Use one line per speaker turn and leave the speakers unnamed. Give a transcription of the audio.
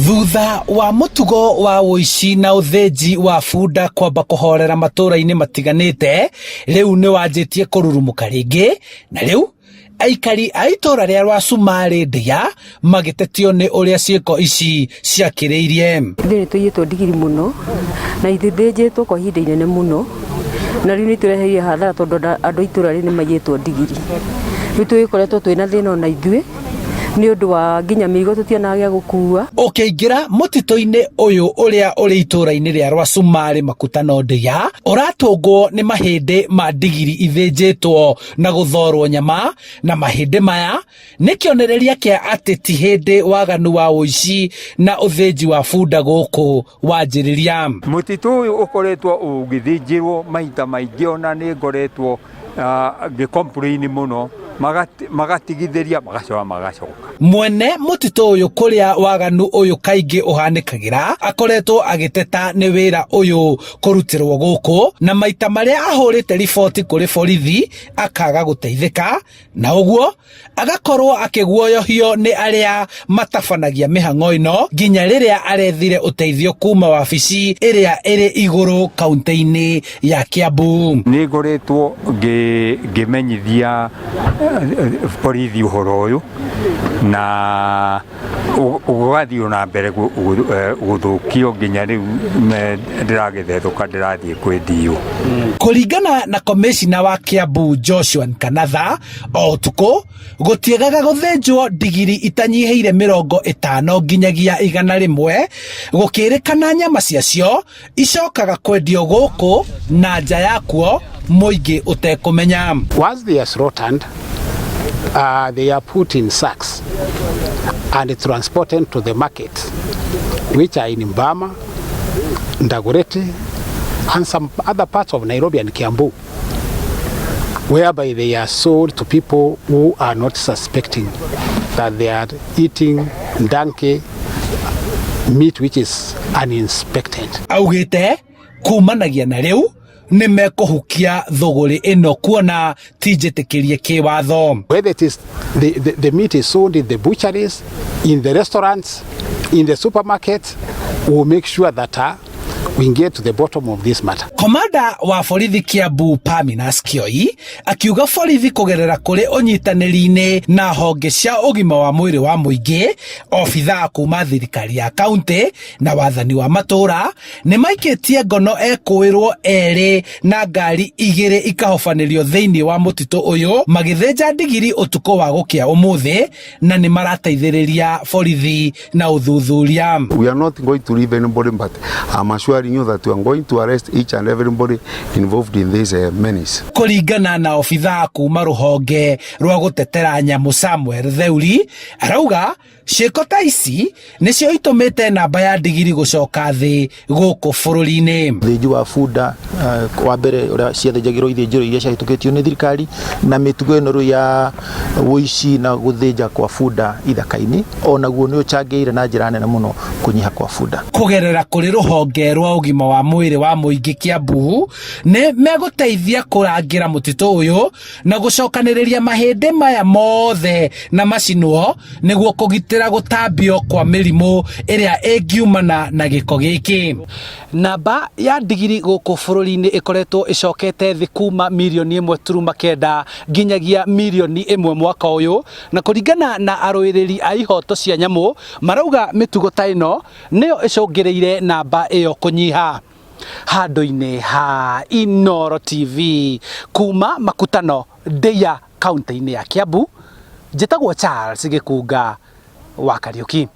Thutha wa mũtugo wa ũici na ũthĩnji wa bũnda kwamba kũhorera matũra-inĩ matiganĩte, rĩu nĩ wanjĩtie kũrurumũka rĩngĩ, na rĩu aikari a itũra rĩa Rwasumarĩ Ndeiya magĩtetio nĩ ũrĩa ciĩko ici ciakĩrĩirie.
Nĩ tũiyĩtwo ndigiri mũno na ithĩnjĩtwo kwa ihinda inene mũno, na rĩu nĩ tũreheire hathara tondũ andũ itũra rĩu nĩ maiyĩtwo ndigiri. Rĩu tũgĩkoretwo twĩna thĩna ona ithuĩ nĩ ũndũ wa nginya mĩrigo tũtionaga gĩa gũkua. Ũkĩingĩra mũtitũ-inĩ ũyũ ũrĩa ũrĩ itũra-inĩ rĩa Rwasumarĩ makutano Ndeiya, ũratũngwo nĩ mahĩndĩ ma ndigiri ithĩnjĩtwo na gũthorwo nyama, na mahĩndĩ maya nĩ kĩonereria kĩa atĩ ti hĩndĩ waganu wa ũici na ũthĩnji wa bũnda gũkũ wanjĩrĩria.
Mũtitũ ũyũ ũkoretwo ũgĩthĩnjĩrwo maita maingĩ, ona nĩ ngoretwo ngĩcomplain mũno, magatigithĩria magacoka. Mwene
mũtitũ ũyũ kũrĩa waganu ũyũ kaingĩ ũhanĩkagĩra akoretwo agĩteta nĩ wĩra ũyũ kũrutĩrwo gũkũ, na maita marĩa ahũrĩte riboti kũrĩ borithi akaga gũteithĩka, na ũguo agakorwo akĩguoyohio nĩ arĩa matabanagia mĩhang'o ĩno nginya rĩrĩa arethire ũteithio kuma wabici ĩrĩa ĩrĩ igũrũ kaunti-inĩ ya Kiambu.
Nĩ ngoretwo ngĩmenyithia borithi ũhoro ũyũ na ũgathiĩ na mbere gũthũkio nginya rĩu ndĩragĩthethũka ndĩrathiĩ kwendio.
Kũringana na komishina wa Kiambu Joshua Nkanatha, o ũtukũ gũtiagaga gũthĩnjwo ndigiri itanyihĩire 50 nginyagia 100, gũkĩrĩkana nyama ciacio icokaga kwendio gũkũ na nja yakuo mũingĩ ũtekũmenya.
Once they are slaughtered, they are put in sacks and transported to the market, which are in Mbama, Ndagureti, and some other parts of Nairobi and Kiambu, whereby they are sold to people who are not suspecting that they are eating donkey meat which is uninspected.
Augĩte kumanagia na rĩu nĩ mekũhukia thũgũrĩ ĩno kuona ti njĩtĩkĩrie kĩwatho.
Whether it is the meat is sold in the butcheries, in the restaurants, in the supermarket, we'll make sure that we get to the bottom of this matter.
Komanda wa borithi Kiambu Paminas Kioi akiuga borithi kũgerera kũrĩ ũnyitanĩri-inĩ na honge cia ũgima wa mwĩrĩ wa mũingĩ, obithaa kuma thirikari ya kaunti na wathani wa matũra nĩ maikĩtie ngono ekũĩrwo erĩ na ngari igĩrĩ ikahobanĩrio thĩinĩ wa mũtitũ ũyũ magĩthĩnja ndigiri ũtukũ wa gũkĩa ũmũthĩ, na nĩ marateithĩrĩria borithi na ũthuthuria.
We are not going to leave anybody, but I'm assuring you that we are going to arrest each and everybody involved in this menace.
Kũringana na obithaa kuma rũhonge rwa gũtetera nyamũ Samuel Theuri, arauga ciĩko ta ici nĩcio itũmĩte namba ya ndigiri gũcoka thĩ gũkũ bũrũri-inĩ.
Ũthĩnji wa bũnda wa mbere ũrĩa ciathĩnjagĩrwo ithĩnjĩro iria ciahĩtũkĩtio nĩ thirikari, na mĩtugo ĩno ya ũici na gũthĩnja kwa bũnda ithaka-inĩ, onaguo nĩ ũcangĩire na njĩra nene mũno kũnyiha kwa bũnda. Kũgerera kũrĩ rũhonge rwa ũgima wa mwĩrĩ wa mũingĩ Kiambu nĩ megũteithia kũrangĩra mũtitũ ũyũ na gũcokanĩrĩria mahĩndĩ maya mothe na macinwo nĩguo kũgitĩra gũtambio kwa mĩrimũ ĩrĩa ĩngiumana na gĩko gĩkĩ. Namba ya ndigiri gũkũ bũrũri-inĩ ĩkoretwo ĩcokete thĩ kuma 1.9 nginyagia 1,000,000 mwaka ũyũ, na kũringana na arũĩrĩri a ihoto cia nyamũ marauga mĩtugo ta ĩno nĩyo ĩcũngĩrĩire namba ĩyo kũnyiha. Handũ-inĩ ha Inooro TV kuma makutano Ndeiya kaunti-inĩ ya Kiambu, njĩtagwo Charles Gĩkunga wa Kariũki.